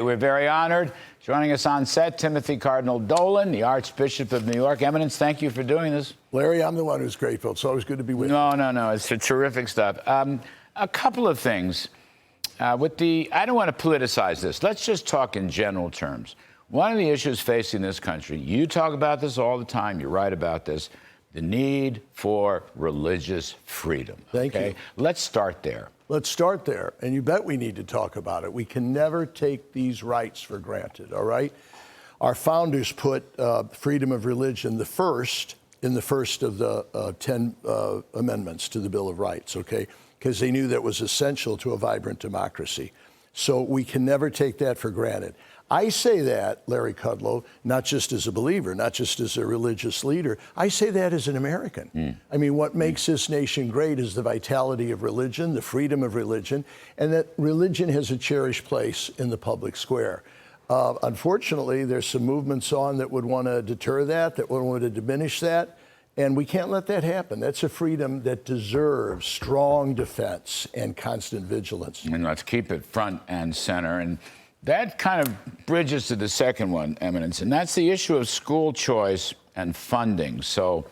We're very honored. Joining us on set, Timothy Cardinal Dolan, the Archbishop of New York. Eminence, thank you for doing this. Larry, I'm the one who's grateful. It's always good to be with you. No. It's terrific stuff. A couple of things. I don't want to politicize this. Let's just talk in general terms. One of the issues facing this country, you talk about this all the time, you write about this, the need for religious freedom. Thank you. Let's start there. Let's start there. And you bet we need to talk about it. We can never take these rights for granted, all right? Our founders put freedom of religion in the first of the 10 amendments to the Bill of Rights, okay? Because they knew that was essential to a vibrant democracy. So we can never take that for granted. I say that, Larry Kudlow, not just as a believer, not just as a religious leader. I say that as an American. I mean, what makes this nation great is the vitality of religion, the freedom of religion, and that religion has a cherished place in the public square. Unfortunately, there's some movements on that would want to deter that would want to diminish that, and we can't let that happen. That's a freedom that deserves strong defense and constant vigilance. And let's keep it front and center. And that kind of bridges to the second one, Eminence, and that's the issue of school choice and funding. So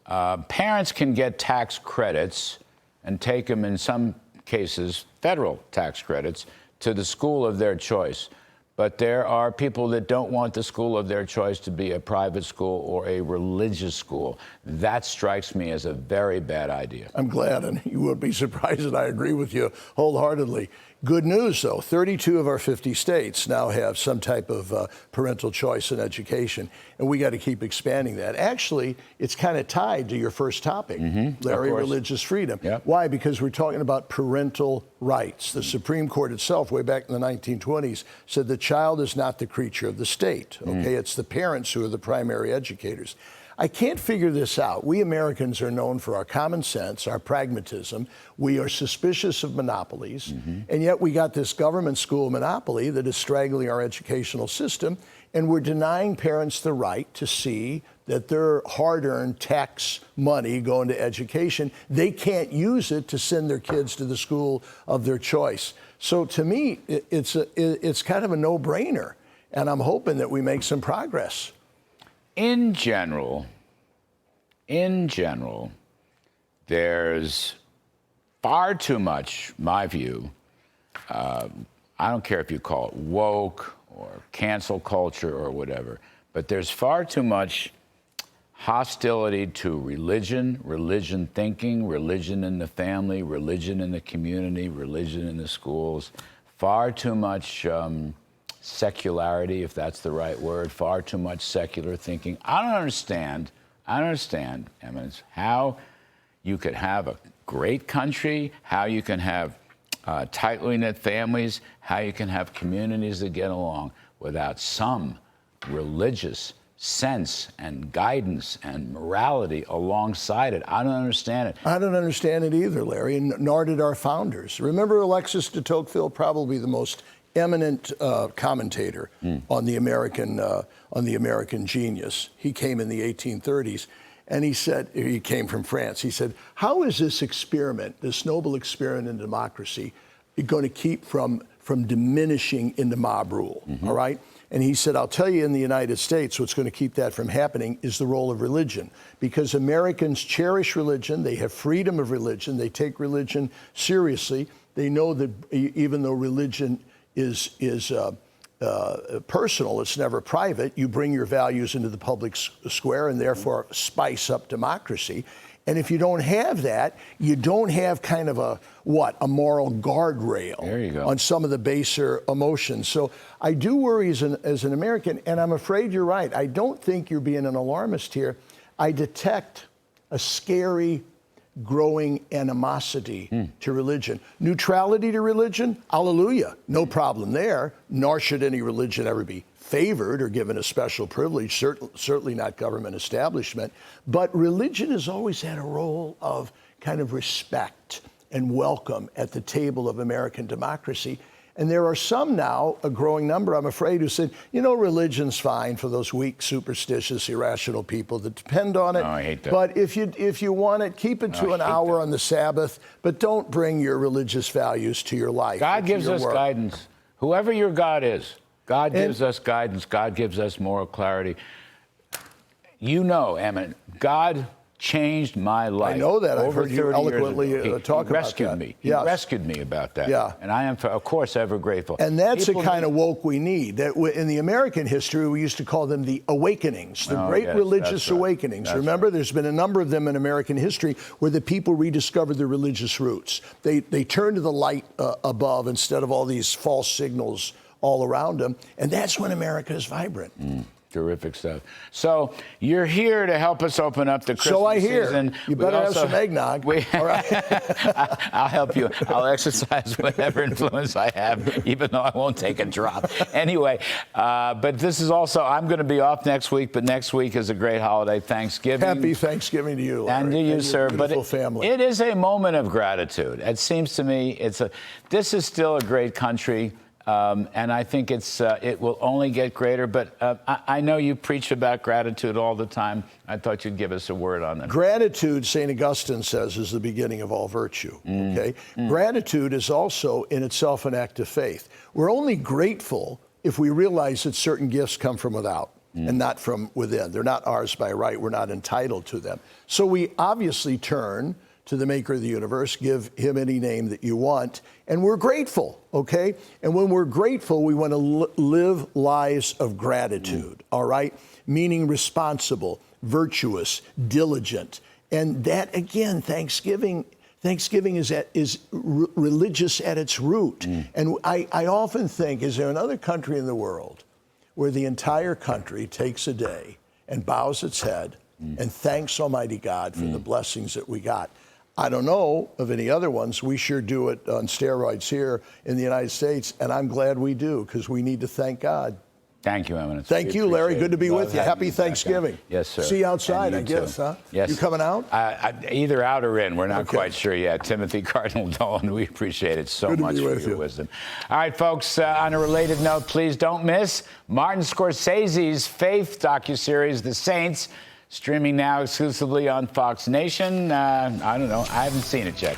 parents can get tax credits and take them, in some cases, federal tax credits, to the school of their choice. But there are people that don't want the school of their choice to be a private school or a religious school. That strikes me as a very bad idea. I'm glad, and you would be surprised that I agree with you wholeheartedly. Good news, though. 32 of our 50 states now have some type of parental choice in education, and we got to keep expanding that. Actually, it's kind of tied to your first topic, Larry, religious freedom. Yep. Why? Because we're talking about parental rights. The Supreme Court itself, way back in the 1920s, said the child is not the creature of the state. Okay, it's the parents who are the primary educators. I can't figure this out. We Americans are known for our common sense, our pragmatism. We are suspicious of monopolies, and yet we got this government school monopoly that is strangling our educational system, and we're denying parents the right to see that their hard-earned tax money going to education, they can't use it to send their kids to the school of their choice. So to me, it's kind of a no-brainer, and I'm hoping that we make some progress. In general, there's far too much, my view, I don't care if you call it woke or cancel culture or whatever, but there's far too much hostility to religion thinking, religion in the family, religion in the community, religion in the schools, far too much secularity, if that's the right word, far too much secular thinking. I don't understand, Eminence, how you could have a great country, how you can have tightly knit families, how you can have communities that get along without some religious sense and guidance and morality alongside it. I don't understand it. I don't understand it either, Larry, and nor did our founders. Remember Alexis de Tocqueville, probably the most eminent commentator on the American genius. He came in the 1830s, and he said, he came from France. He said, how is this experiment, this noble experiment in democracy, going to keep from diminishing into mob rule, all right? And he said, I'll tell you, in the United States, what's going to keep that from happening is the role of religion. Because Americans cherish religion, they have freedom of religion, they take religion seriously. They know that even though religion is personal, it's never private, you bring your values into the public square and therefore spice up democracy. And if you don't have that, you don't have kind of a moral guardrail on some of the baser emotions. So I do worry as an American, and I'm afraid you're right. I don't think you're being an alarmist here. I detect a scary growing animosity to religion. Neutrality to religion, hallelujah, no problem there, nor should any religion ever be favored or given a special privilege, certainly not government establishment. But religion has always had a role of kind of respect and welcome at the table of American democracy. And there are some now, a growing number, I'm afraid, who said, you know, religion's fine for those weak, superstitious, irrational people that depend on it. Oh, I hate that. But if you want it, keep it to an hour on the Sabbath, but don't bring your religious values to your life. God gives us guidance. Whoever your God is, God gives us guidance. God gives us moral clarity. You know, Emmett, God changed my life. I know that. I've heard you 30 years eloquently ago. talk He about rescued that. me. Yes. He rescued me about that. Yeah. And I am, of course, ever grateful. And that's the kind of woke we need. That in the American history, we used to call them the awakenings, the great religious awakenings. That's Remember, there's been a number of them in American history where the people rediscovered their religious roots. They turned to the light above instead of all these false signals all around them. And that's when America is vibrant. Terrific stuff. So you're here to help us open up the Christmas So I hear. season. You better have some eggnog. All right. I'll help you. I'll exercise whatever influence I have, even though I won't take a drop. Anyway, but this is also, I'm going to be off next week, but next week is a great holiday, Thanksgiving. Happy Thanksgiving to you, Larry. And to you, sir. But family. It is a moment of gratitude. It seems to me this is still a great country. And I think it will only get greater. But I know you preach about gratitude all the time. I thought you'd give us a word on it. Gratitude, St. Augustine says, is the beginning of all virtue. Okay? Gratitude is also in itself an act of faith. We're only grateful if we realize that certain gifts come from without and not from within. They're not ours by right. We're not entitled to them. So we obviously turn to the maker of the universe, give him any name that you want, and we're grateful, okay? And when we're grateful, we want to live lives of gratitude, all right? Meaning responsible, virtuous, diligent. And that, again, Thanksgiving is religious at its root. And I often think, is there another country in the world where the entire country takes a day and bows its head and thanks Almighty God for the blessings that we got? I don't know of any other ones. We sure do it on steroids here in the United States, and I'm glad we do, because we need to thank God. Thank you, Eminence. Thank you, Larry. Good to be with you. Happy Thanksgiving. Yes, sir. See you outside, I guess, too. huh? Yes. You coming out? Either out or in. We're not Okay. quite sure yet. Timothy Cardinal Dolan, we appreciate it so Good to much be for with your you. wisdom. All right, folks, on a related note, please don't miss Martin Scorsese's faith docuseries, The Saints, streaming now exclusively on Fox Nation. I don't know. I haven't seen it yet.